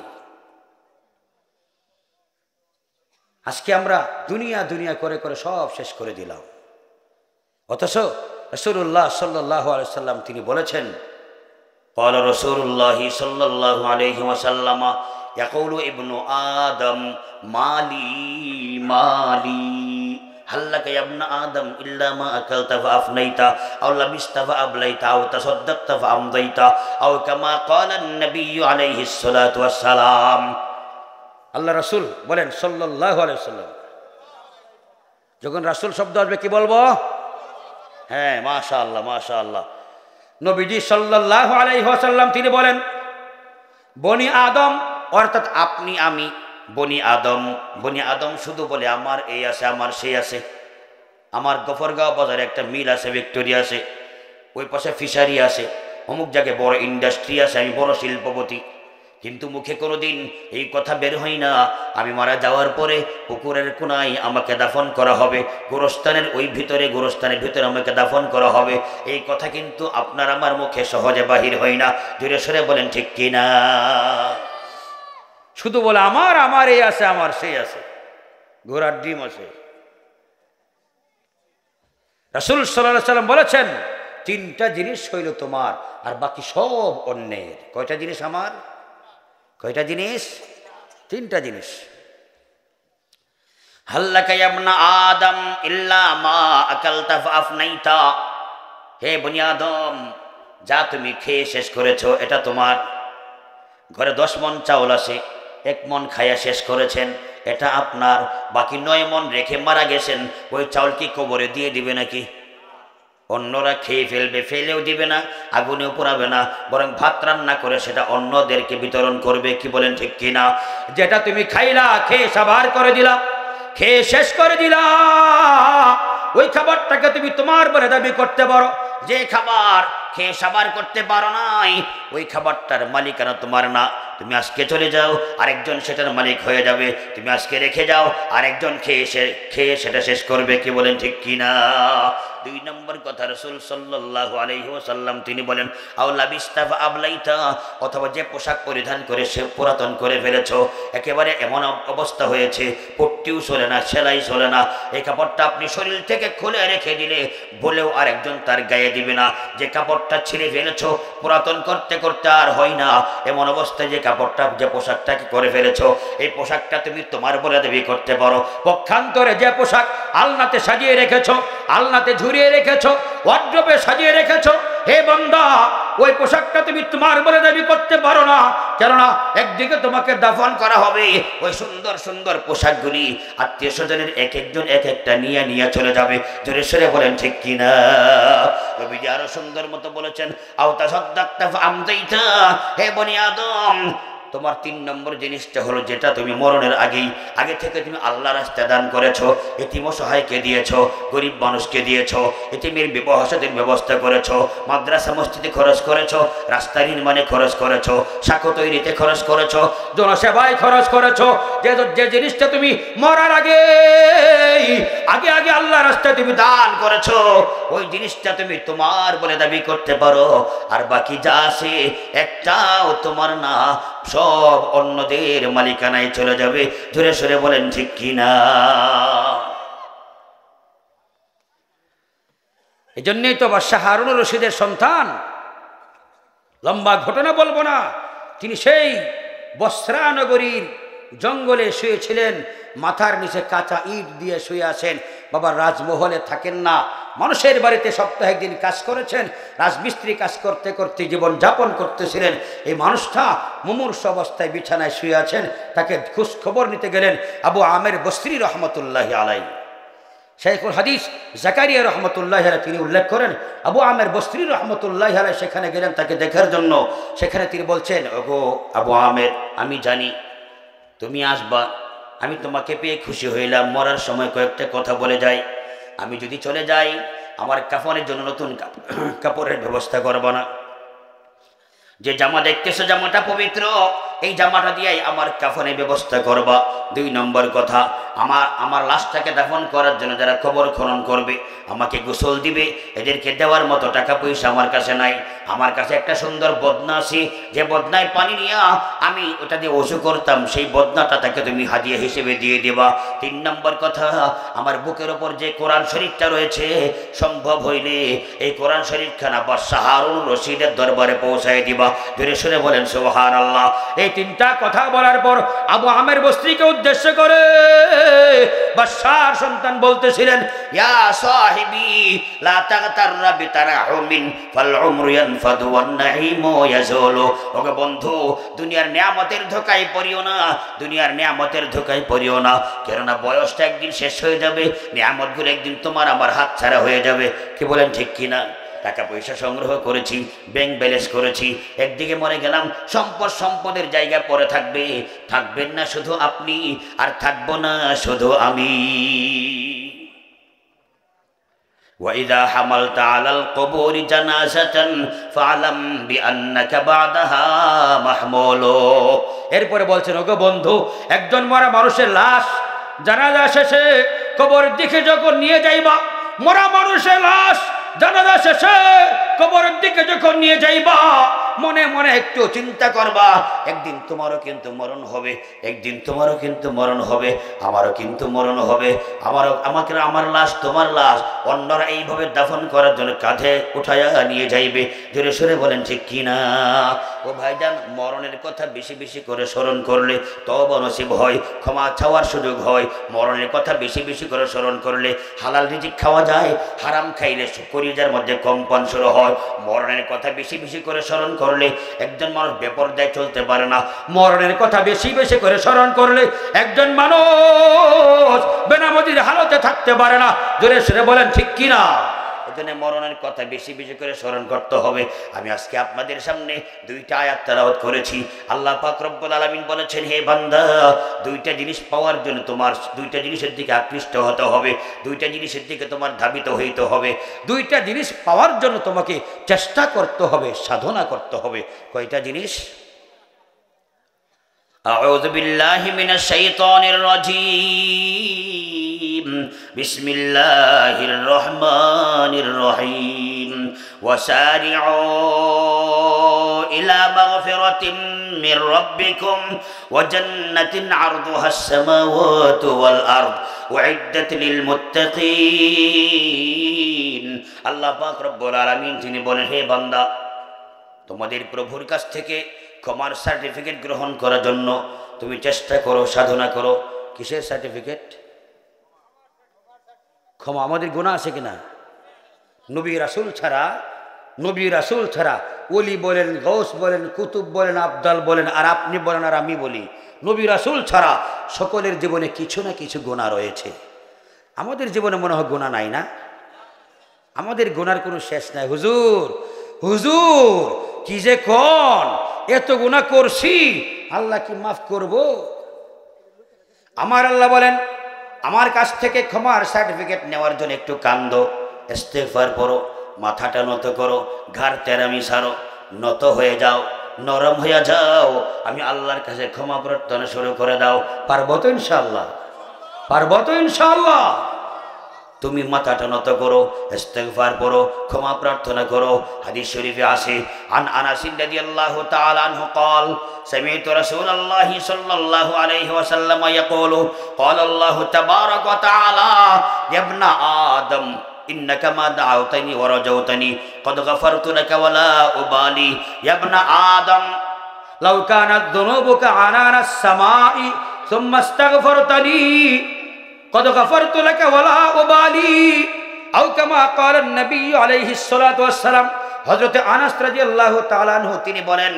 আজকে আমরা দুনিয়া করে করে সব শেষ করে দিলাম। অথচ রাসূলুল্লাহ সাল্লাল্লাহু আলাইহি ওয়াসাল্লাম তিনি বলেছেন, قال رسول الله صلى الله عليه وسلم يقول ابن آدم مالي هل لك يا ابن آدم إلا ما أكلت فأفنيت أو لبست فأبليت أو تصدقت فأمضيت أو كما قال النبي عليه الصلاة والسلام। আল্লাহ রাসূল বলেন সাল্লাল্লাহু আলাইহি ওয়াসাল্লাম, যখন রাসূল শব্দ আসবে কি বলবো? হ্যাঁ, মাশাআল্লাহ মাশাআল্লাহ। নবীজি সাল্লাল্লাহু আলাইহি ওয়াসাল্লাম তিনি বলেন, বনি আদম অর্থাৎ আপনি আমি, বনি আদম শুধু বলে আমার এই আছে, আমার সেই আছে। আমার গফরগাঁও বাজারে একটা মিল আছে, ভিক্টোরিয়া আছে, ওই পাশে ফিশারি আছে, অমুক জায়গায় বড় ইন্ডাস্ট্রি আছে, আমি বড় শিল্পপতি। কিন্তু মুখে কোনোদিন এই কথা বের হয় না, আমি মারা যাওয়ার পরে পুকুরের কোনায় আমাকে দাফন করা হবে, গোরস্থানের ভিতরে আমাকে দাফন করা হবে। এই কথা কিন্তু আপনার আমার মুখে সহজে বাহির হয় না। জোরে সরে বলেন ঠিক কিনা? শুধু বলে আমার এই আছে, আমার সেই আছে, ঘোড়ার ডিম আছে। রাসূল সাল্লাল্লাহু আলাইহি ওয়াসাল্লাম বলেছেন, 3টা জিনিস হইল তোমার আর বাকি সব অন্যের। কয়টা জিনিস আমার? কয়টা জিনিস? 3টা জিনিস। হাল্লাকা ইয়া ইবনা আদম ইল্লা মা আকালতা ফাআফনাইতা, হে বনি আদম, যা তুমি খেয়ে শেষ করেছো এটা তোমার। ঘরে 10 মণ চাউল আছে, 1 মণ খাইয়া শেষ করেছেন, এটা আপনার। বাকি 9 মণ রেখে মারা গেছেন, ওই চাউল কি কবরে দিয়ে দিবে নাকি? অন্যরা খেয়ে ফেলবে, ফেলেও দিবে না, আগুনেও পোড়াবে না, বরং ভাত রান্না করে সেটা অন্যদেরকে বিতরণ করবে। কি বলেন ঠিক কিনা? যেটা তুমি খাইলা, খেয়ে সাবার করে দিলা, খেয়ে শেষ করে দিলা, ওই খাবারটাকে তুমি তোমার বলে দাবি করতে পারো। যে খাবার খেয়ে সাবার করতে পারো নাই, ওই খাবারটার মালিকানা তোমার না। তুমি আজকে চলে যাও, আরেকজন সেটার মালিক হয়ে যাবে। তুমি আজকে রেখে যাও, আরেকজন খেয়ে সেটা শেষ করবে। কি বলেন ঠিক কিনা? 2 নম্বর কথা, রাসূল সাল্লাল্লাহু আলাইহি ওয়াসাল্লাম তিনি বলেন, আও লাবিস্তা ফাআবলাইতা, অথবা যে পোশাক পরিধান করে সে পুরাতন করে ফেলেছো, একেবারে এমন অবস্থা হয়েছে পট্টিও চলে না, সেলাই চলে না, এই কাপড়টা আপনি শরীর থেকে খুলে রেখে দিলে বলেও আরেকজন তার গায়ে দিবে না। যে কাপড়টা ছিঁড়ে ফেলেছো, পুরাতন করতে করতে আর হয় না, এমন অবস্থায় যে কাপড়টা, যে পোশাকটাকে করে ফেলেছো, এই পোশাকটা তুমি তোমার বলে দাবি করতে পারো। পক্ষান্তরে যে পোশাক আলনাতে সাজিয়ে রেখেছো, আলনাতে ঝুরিয়ে রেখেছো, ওয়ার্ড্রোবে সাজিয়ে রেখেছো, হে বান্দা, ওই পোশাকটা তুমি তোমার বলে দাবি করতে পারো না। কেননা একদিকে তোমাকে দাফন করা হবে, ওই সুন্দর সুন্দর পোশাকগুলি আত্মীয় স্বজনের এক একজন এক একটা নিয়ে চলে যাবে। জোরে সরে বলেন ঠিক কিনা? নবীজি আরো সুন্দর মতো বলেছেন, আও তাসাদদাকতা ফাআমদাইতা, হে বনি আদম, তোমার 3 নম্বর জিনিসটা হলো যেটা তুমি মরণের আগে থেকে তুমি আল্লাহ রাস্তায় দান করেছো, এতিম অসহায়কে দিয়েছো, গরিব মানুষকে দিয়েছো, এতিমের বিবাহ শাদীর ব্যবস্থা করেছো, মাদ্রাসা মসজিদে খরচ করেছো, রাস্তা নির্মাণে খরচ করেছো, সাঁকো তৈরিতে খরচ করেছো, জনসেবায় খরচ করেছো। যে জিনিসটা তুমি মরার আগে আল্লাহ রাস্তায় তুমি দান করেছো, ওই জিনিসটা তুমি তোমার বলে দাবি করতে পারো। আর বাকি যা আছে একটাও তোমার না, সব অন্যদের মালিকানায় চলে যাবে। জোরে সোরে বলেন ঠিক কিনা? এই জন্যই তো বাদশাহ হারুন রশিদের সন্তান, লম্বা ঘটনা বলবো না, তিনি সেই বসরা নগরীর জঙ্গলে শুয়েছিলেন, মাথার নিচে কাঁচা ইট দিয়ে শুয়ে আছেন। বাবা রাজমহলে থাকেন না, মানুষের বাড়িতে সপ্তাহে একদিন কাজ করেছেন, রাজমিস্ত্রি কাজ করতে করতে জীবন যাপন করতেছিলেন। এই মানুষটা মুমূর্ষ অবস্থায় বিছানায় শুয়ে আছেন, তাকে খোঁজ খবর নিতে গেলেন আবু আমের বসরি রহমতুল্লাহি আলাই। শাইখুল হাদিস জাকারিয়া রহমতুল্লাহ আলাই তিনি উল্লেখ করেন, আবু আমের বসরি রহমতুল্লাহ আলাই সেখানে গেলেন তাকে দেখার জন্য। সেখানে তিনি বলছেন, ওগো আবু আমের, আমি জানি তুমি আসবা, আমি তোমাকে পেয়ে খুশি হইলাম। মরার সময় কয়েকটা কথা বলে যাই, আমি যদি চলে যাই আমার কাফনের জন্য নতুন কাপড়ের ব্যবস্থা করবো না। যে জামা দেখতেছো জামাটা পবিত্র, এই জামাটা দিয়েই আমার কাফনের ব্যবস্থা করবা। 2 নম্বর কথা, আমার লাশটাকে দাফন করার জন্য যারা কবর খনন করবে আমাকে গোসল দিবে, এদেরকে দেওয়ার মতো টাকা পয়সা আমার কাছে নাই। আমার কাছে একটা সুন্দর বদনা আছে, যে বদনায় পানি নিয়ে আমি ওটা দিয়ে ওযু করতাম, সেই বদনাটা তাকে তুমি হাদিয়া হিসেবে দিয়ে দেবা। 3 নম্বর কথা, আমার বুকের ওপর যে কোরআন শরীফটা রয়েছে, সম্ভব হইলে এই কোরআন শরীফখানা বাদশাহ হারুন রশিদের দরবারে পৌঁছায় দিবা। ধীরে সুরে বলেন সুবহানাল্লাহ। এই 3টা কথা বলার পর আবু আমের বসরিকে উদ্দেশ্য করে বাদশাহর সন্তান বলতেছিলেন, ইয়া সাহিবি লা তাগতাররা বিতারাহুমিন ফাল উমরু ইয়ানফাদু ওয়ান নাঈমু ইয়াজুলু। ওগো বন্ধু, দুনিয়ার নিয়ামতের ধোঁকায় পড়িও না, দুনিয়ার নিয়ামতের ধোঁকায় পড়িও না, কেননা বয়সটা একদিন শেষ হয়ে যাবে, নিয়ামতগুলো একদিন তোমার আমার হাত ছাড়া হয়ে যাবে। কি বলেন ঠিক কিনা? টাকা পয়সা সংগ্রহ করেছি, ব্যাংক ব্যালেন্স করেছি, একদিকে মরে গেলাম, সম্পদের জায়গা পরে থাকবে, থাকবেন না শুধু আপনি, আর থাকবো না শুধু আমি। وَإِذَا حَمَلْتَ عَلَى الْقُبُورِ جَنَازَةً فَاعْلَمْ بِأَنَّكَ بَعْدَهَا مَحْمُولٌ। এরপরে বলছেন, ওগো বন্ধু, একজন মরা মানুষের লাশ জানাজা শেষে কবরের দিকে যখন নিয়ে যাইবা, মরা মানুষের লাশ জানাজা শেষে কবরের দিকে যখন নিয়ে যাইবা, মনে মনে একটু চিন্তা করবা, একদিন তোমারও কিন্তু মরণ হবে, একদিন তোমারও কিন্তু মরণ হবে, আমারও কিন্তু মরণ হবে। আমার লাশ তোমার লাশ অন্যরা এইভাবে দাফন করার জন্য কাঁধে উঠাইয়া নিয়ে যাইবে। জোরে সরে বলেন ঠিক কিনা? ও ভাইজান, মরণের কথা বেশি বেশি করে স্মরণ করলে তওবা নসিব হয়, ক্ষমা চাওয়ার সুযোগ হয়। মরণের কথা বেশি বেশি করে স্মরণ করলে হালাল রিজিক খাওয়া যায়, হারাম খাইলে কলিজার মধ্যে কম্পন শুরু হয়। মরণের কথা বেশি বেশি করে স্মরণ করলে একজন মানুষ বেপরদায় চলতে পারে না। মরণের কথা বেশি বেশি করে স্মরণ করলে একজন মানুষ বেনামাজির হালতে থাকতে পারে না। জোরে সরে বলেন ঠিক কিনা? এজন্য মরণের কথা বেশি বেশি করে স্মরণ করতে হবে। আমি আজকে আপনাদের সামনে 2টা আয়াত তেলাওয়াত করেছি। আল্লাহ পাক রব্বুল আলামিন বলেছেন, হে বান্দা, 2টা জিনিস পাওয়ার জন্য তোমার 2টা জিনিসের দিকে আকৃষ্ট হতে হবে, 2টা জিনিসের দিকে তোমার ধাবিত হইতে হবে, 2টা জিনিস পাওয়ার জন্য তোমাকে চেষ্টা করতে হবে, সাধনা করতে হবে। কয়টা জিনিস? আউযু বিল্লাহি মিনাশ শাইতানির রাজীম। বিসমিল্লাহির রহমানির রহিম। ওয়াসারি'উ ইলা মাগফিরাতিন মির রাব্বিকুম ওয়া জান্নাতিন 'আরদুহাস সামাওয়াতু ওয়াল আরদ উ'ইদ্দাত লিল মুত্তাকিন। আল্লাহ পাক রব্বুল আলামিন তিনি বলেন, হে বান্দা, তোমাদের প্রভুর কাছ থেকে ক্ষমার সার্টিফিকেট গ্রহণ করার জন্য তুমি চেষ্টা করো, সাধনা করো। কিসের সার্টিফিকেট? ক্ষমা। আমাদের গুনাহ আছে কিনা? নবী রাসূল ছাড়া ওলি বলেন, গৌস বলেন, কুতুব বলেন, আবদাল বলেন, আর আপনি বলেন, আর আমি বলি, নবী রাসূল ছাড়া সকলের জীবনে কিছু না কিছু গুনাহ রয়েছে। আমাদের জীবনে মনে হয় গুনাহ নাই না? আমাদের গুনার কোনো শেষ নাই। হুজুর কি যে কোন, এত গুনাহ করছি, আল্লাহ কি মাফ করব? আমার আল্লাহ বলেন, আমার কাছ থেকে ক্ষমার সার্টিফিকেট নেওয়ার জন্য একটু কান্দো, ইস্তেগফার পড়ো, মাথাটা নত করো, ঘাড় তেরামি সারো, নত হয়ে যাও, নরম হয়ে যাও, আমি আল্লাহর কাছে ক্ষমা প্রার্থনা শুরু করে দাও। পারবো তো ইনশাআল্লাহ? পারবো তো ইনশাআল্লাহ? তুমি মাথাটা নত করো, ইস্তেগফার পড়ো, ক্ষমা প্রার্থনা করো। হাদিস শরীফে আছে, আন আনাস রাদিয়াল্লাহু তাআলা আনহু قال سمعت رسول الله صلى الله عليه وسلم يقول قال الله تبارك وتعالى يا ابن آدم إنك ما دعوتني ورجوتني قد غفرت لك ولا أبالي يا ابن آدم لو كانت ذنوبك عنان السماء ثم استغفرتني قد غفرت لك ولا أبالي أو كما قال النبي عليه الصلاة والسلام। হযরত আনাস রাদিয়াল্লাহু তাআলা আনহু তিনি বলেন,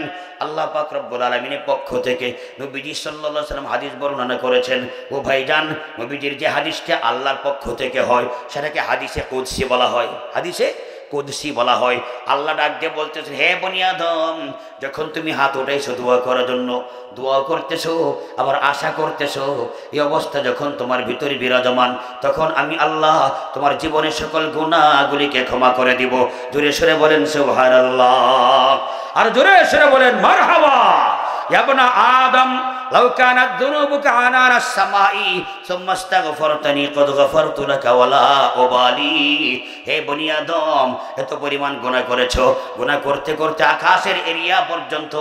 আল্লাহ পাক রব্বুল আলামিনের পক্ষ থেকে নবীজি সাল্লাল্লাহু আলাইহি ওয়াসাল্লাম হাদিস বর্ণনা করেছেন। ও ভাইজান, নবীজির যে হাদিসটা আল্লাহর পক্ষ থেকে হয় সেটাকে হাদিসে কুদসি বলা হয়। হাদিসে কুদসি বলা হয়। আল্লাহ ডাক দিয়ে বলতেছেন, হে বনি আদম, যখন তুমি হাত উঠাইছো দোয়া করার জন্য, দোয়া করতেছো আবার আশা করতেছো, এই অবস্থা যখন তোমার ভিতরে বিরাজমান, তখন আমি আল্লাহ তোমার জীবনের সকল গুনাহগুলিকে ক্ষমা করে দিব। জোরে সরে বলেন সুবহানাল্লাহ, আর জোরে সরে বলেন মারহাবা। ইয়া বনি আদম লাউ কানাত যুনুবুকা আনানাস সামাই সুম্মা ইস্তাগফারতানি ক্বাদ গফারতু লাকা ওয়ালা উবালি। হে বনি আদম, এত পরিমাণ গুনাহ করেছো, গুনাহ করতে করতে আকাশের এরিয়া পর্যন্ত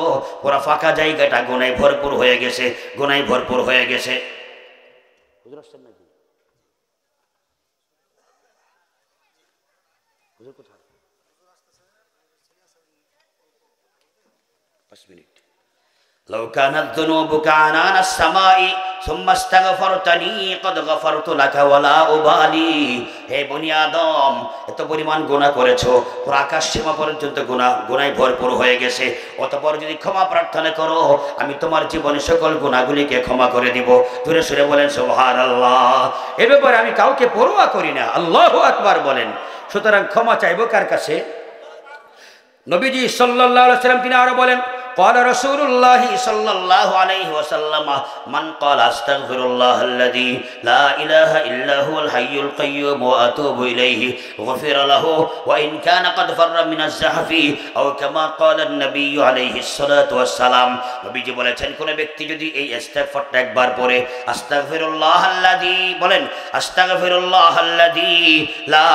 পুরো ফাঁকা জায়গাটা গুনাহে ভরপুর হয়ে গেছে, গুনাহে ভরপুর হয়ে গেছে। হুজুর আসছেন নাকি? হুজুর কোথায়? 5 মিনিট। لو كانت ذنوبك عنان السماء ثم استغفرتني قد غفرت لك ولا أبالي। হে বনি আদম, এত পরিমাণ গুনাহ করেছো, পুরো আকাশ সীমা পর্যন্ত গুনাহে ভরপুর হয়ে গেছে, অতঃপর যদি ক্ষমা প্রার্থনা করো আমি তোমার জীবনের সকল গুনাহগুলিকে ক্ষমা করে দিব। জোরে সরে বলেন সুবহানাল্লাহ। এ ব্যাপারে আমি কাউকে পরোয়া করি না। আল্লাহু আকবার বলেন। সুতরাং ক্ষমা চাইবো কার কাছে? নবীজি সাল্লাল্লাহু আলাইহি ওয়াসাল্লাম তিনি আরো বলেন, قال رسول الله صلى الله عليه وسلم من قال استغفر الله الذي لا اله الا هو الحي القيوم واتوب اليه غفر له وان كان قد فر من الزحف او كما قال النبي عليه الصلاه والسلام। নবীজি বলেছেন, কোন ব্যক্তি যদি এই ইস্তেগফারটা একবার পড়ে, আস্তাগফিরুল্লাহ আল্লাযী, বলেন আস্তাগফিরুল্লাহ আল্লাযী লা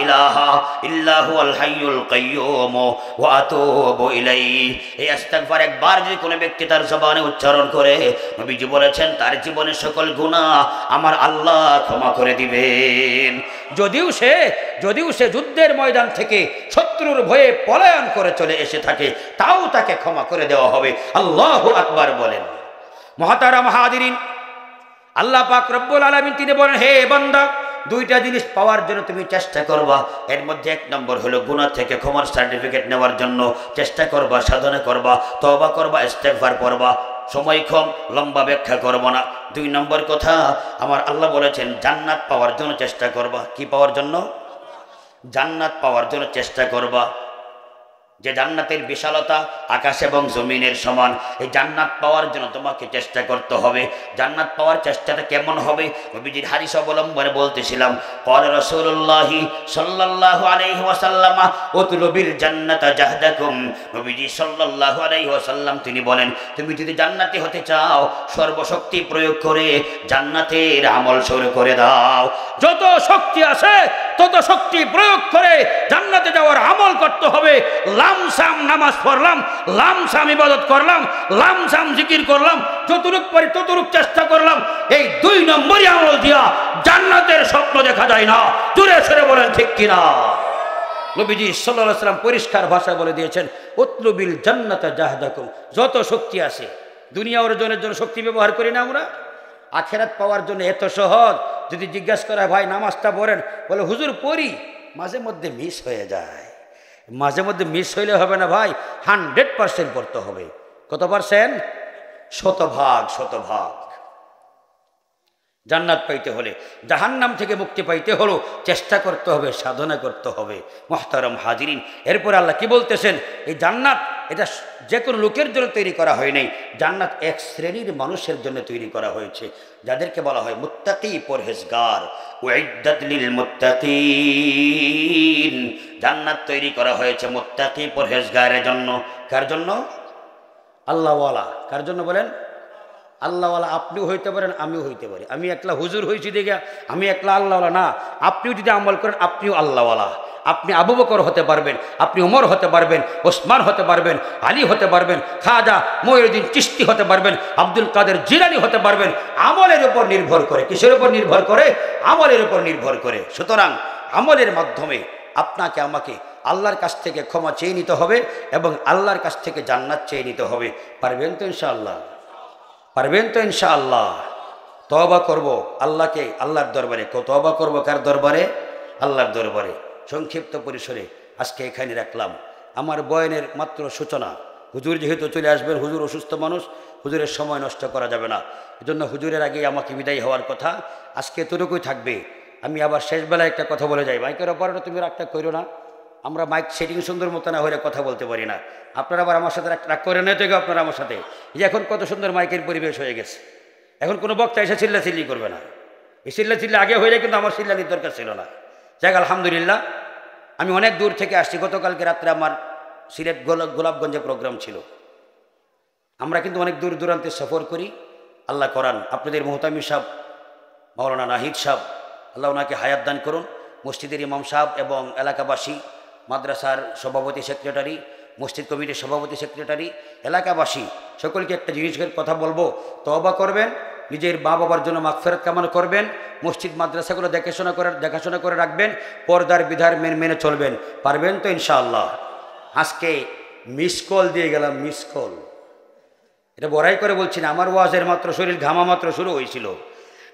ইলাহা ইল্লা হুয়াল হাইয়ুল কাইয়্যুম ওয়া আতুবু ইলাইহি, এই ইস্তেগফার একবার যদি কোনো ব্যক্তি তার জবানে উচ্চারণ করে, নবীজি বলেছেন তার জীবনের সকল গুনাহ আমার আল্লাহ ক্ষমা করে দিবেন। যদিও সে যুদ্ধের ময়দান থেকে শত্রুর ভয়ে পলায়ন করে চলে এসে থাকে, তাও তাকে ক্ষমা করে দেওয়া হবে। আল্লাহু আকবার বলেন। মুহতারাম হাজিরিন, আল্লাহ পাক রব্বুল আলামিন তিনি বলেন, হে বান্দা, দুইটা জিনিস পাওয়ার জন্য তুমি চেষ্টা করবা। এর মধ্যে এক নম্বর হলো গুনাহ থেকে ক্ষমার সার্টিফিকেট নেওয়ার জন্য চেষ্টা করবা, সাধনা করবা, তওবা করবা, ইস্তেগফার পড়বা। সময় কম, লম্বা ব্যাখ্যা করব না। 2 নম্বর কথা, আমার আল্লাহ বলেছেন জান্নাত পাওয়ার জন্য চেষ্টা করবা। কি পাওয়ার জন্য? জান্নাত পাওয়ার জন্য চেষ্টা করবা। যে জান্নাতের বিশালতা আকাশ এবং জমিনের সমান, এই জান্নাত পাওয়ার জন্য তোমাকে চেষ্টা করতে হবে। জান্নাত পাওয়ার চেষ্টাটা কেমন হবে? নবীজির হাদিস অবলম্বনে বলতেছিলাম, ক্বালা রাসূলুল্লাহ সাল্লাল্লাহু আলাইহি ওয়াসাল্লাম উতলুবিল জান্নাতা জাহদাকুম। নবীজি সাল্লাল্লাহু আলাইহি ওয়াসাল্লাম তিনি বলেন, তুমি যদি জান্নাতি হতে চাও, সর্বশক্তি প্রয়োগ করে জান্নাতের আমল শুরু করে দাও। যত শক্তি আছে তত শক্তি প্রয়োগ করে জান্নাতে যাওয়ার আমল করতে হবে। লামসাম নামাজ পড়লাম, লামসাম ইবাদত করলাম, লামসাম জিকির করলাম, যতটুক পারি ততটুক চেষ্টা করলাম। এই 2 নম্বরই আমল দিয়া জান্নাতের স্বপ্ন দেখা যায় না। জোরে সরে বলেন ঠিক কিনা? নবীজি সাল্লাল্লাহু আলাইহি ওয়াসাল্লাম পরিষ্কার ভাষায় বলে দিয়েছেন, উতলুবিল জান্নাতা জাহদাকুম। যত শক্তি আছে, দুনিয়া অর্জনের জন্য শক্তি ব্যবহার করি না আমরা, আখিরাত পাওয়ার জন্য এত সহজ। যদি জিজ্ঞাসা করা, ভাই নামাজটা পড়েন, বলে হুজুর পড়ি, মাঝে মধ্যে মিস হয়ে যায়। মাঝে মধ্যে মিস হইলে হবে না ভাই, 100% পড়তে হবে। কত পার্সেন্ট? 100%। জান্নাত পাইতে হলে, জাহান্নাম থেকে মুক্তি পাইতে হলো চেষ্টা করতে হবে, সাধনা করতে হবে। মুহতারাম হাজিরিন, এরপরে আল্লাহ কি বলতেছেন? এই জান্নাত এটা যে কোনো লোকের জন্য তৈরি করা হয় নাই। জান্নাত এক শ্রেণীর মানুষের জন্য তৈরি করা হয়েছে, যাদেরকে বলা হয় মুত্তাকি, পরহেজগার। উইদ্দাত লিল মুত্তাকিন, জান্নাত তৈরি করা হয়েছে মুত্তাকি, পরহেজগারের জন্য। কার জন্য? আল্লাহওয়ালা। কার জন্য বলেন? আল্লাহওয়ালা। আপনিও হইতে পারেন, আমিও হইতে পারি। আমি একলা হুজুর হয়েছি দেখে আমি একলা আল্লাহওয়ালা না। আপনিও যদি আমল করেন, আপনিও আল্লাহওয়ালা। আপনি আবু বকর হতে পারবেন, আপনি উমর হতে পারবেন, ওসমান হতে পারবেন, আলী হতে পারবেন, খাজা মঈনুদ্দিন চিশতি হতে পারবেন, আব্দুল কাদের জিলানী হতে পারবেন। আমলের উপর নির্ভর করে। কিসের উপর নির্ভর করে? আমলের উপর নির্ভর করে। সুতরাং আমলের মাধ্যমে আপনাকে আমাকে আল্লাহর কাছ থেকে ক্ষমা চেয়ে নিতে হবে এবং আল্লাহর কাছ থেকে জান্নাত চেয়ে নিতে হবে। পারবেন তো ইনশাআল্লাহ? পারবেন তো ইনশাআল্লাহ? তওবা করব আল্লাহকে, আল্লাহর দরবারে। তওবা করব কার দরবারে? আল্লাহর দরবারে। সংক্ষিপ্ত পরিসরে আজকে এখানে রাখলাম। আমার বয়ানের মাত্র সূচনা। হুজুর যেহেতু চলে আসবেন, হুজুর অসুস্থ মানুষ, হুজুরের সময় নষ্ট করা যাবে না। এজন্য হুজুরের আগে আমাকে বিদায় হওয়ার কথা। আজকে এতটুকুই থাকবে। আমি আবার শেষবেলায় একটা কথা বলে যাই। মাইকের অপারেটর তুমি রাগটা করো না, আমরা মাইক সেটিং সুন্দর মতো না হলে কথা বলতে পারি না। আপনারা আবার আমার সাথে রাগ করে না তো? আপনারা আমার সাথে যে এখন কত সুন্দর মাইকের পরিবেশ হয়ে গেছে, এখন কোনো বক্তা এসে চিল্লাচিল্লি করবে না। এই চিল্লাচিল্লি আগে হয়ে যায়, কিন্তু আমার চিল্লানির দরকার ছিল না। যাক আলহামদুলিল্লাহ, আমি অনেক দূর থেকে আসছি। গতকালকে রাত্রে আমার সিলেট গোলাপগঞ্জে প্রোগ্রাম ছিল। আমরা কিন্তু অনেক দূর দূরান্তে সফর করি। আল্লাহ করান আপনাদের মোহতামি সাহেব মাওলানা নাহিদ সাহেব, আল্লাহ ওনাকে হায়াত দান করুন। মসজিদের ইমাম সাহেব এবং এলাকাবাসী, মাদ্রাসার সভাপতি সেক্রেটারি, মসজিদ কমিটির সভাপতি সেক্রেটারি, এলাকাবাসী সকলকে একটা জিনিসের কথা বলবো। তওবা করবেন, নিজের মা বাবার জন্য মাগফিরাত কামনা করবেন, মসজিদ মাদ্রাসাগুলো দেখাশোনা করে রাখবেন, পর্দার বিধান মেনে চলবেন। পারবেন তো ইনশাআল্লাহ? আজকে মিস কল দিয়ে গেলাম, মিস কল। এটা বড়াই করে বলছি না, আমার ওয়াজের মাত্র শরীর ঘামা মাত্র শুরু হয়েছিল।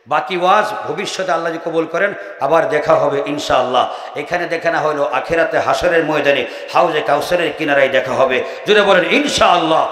বাকি ওয়াজ ভবিষ্যতে আল্লাহ যদি কবুল করেন আবার দেখা হবে ইনশাআল্লাহ। এখানে দেখা না হলো আখিরাতে হাসরের ময়দানে হাউজে কাউসারের কিনারায় দেখা হবে। যদি বলেন ইনশাআল্লাহ।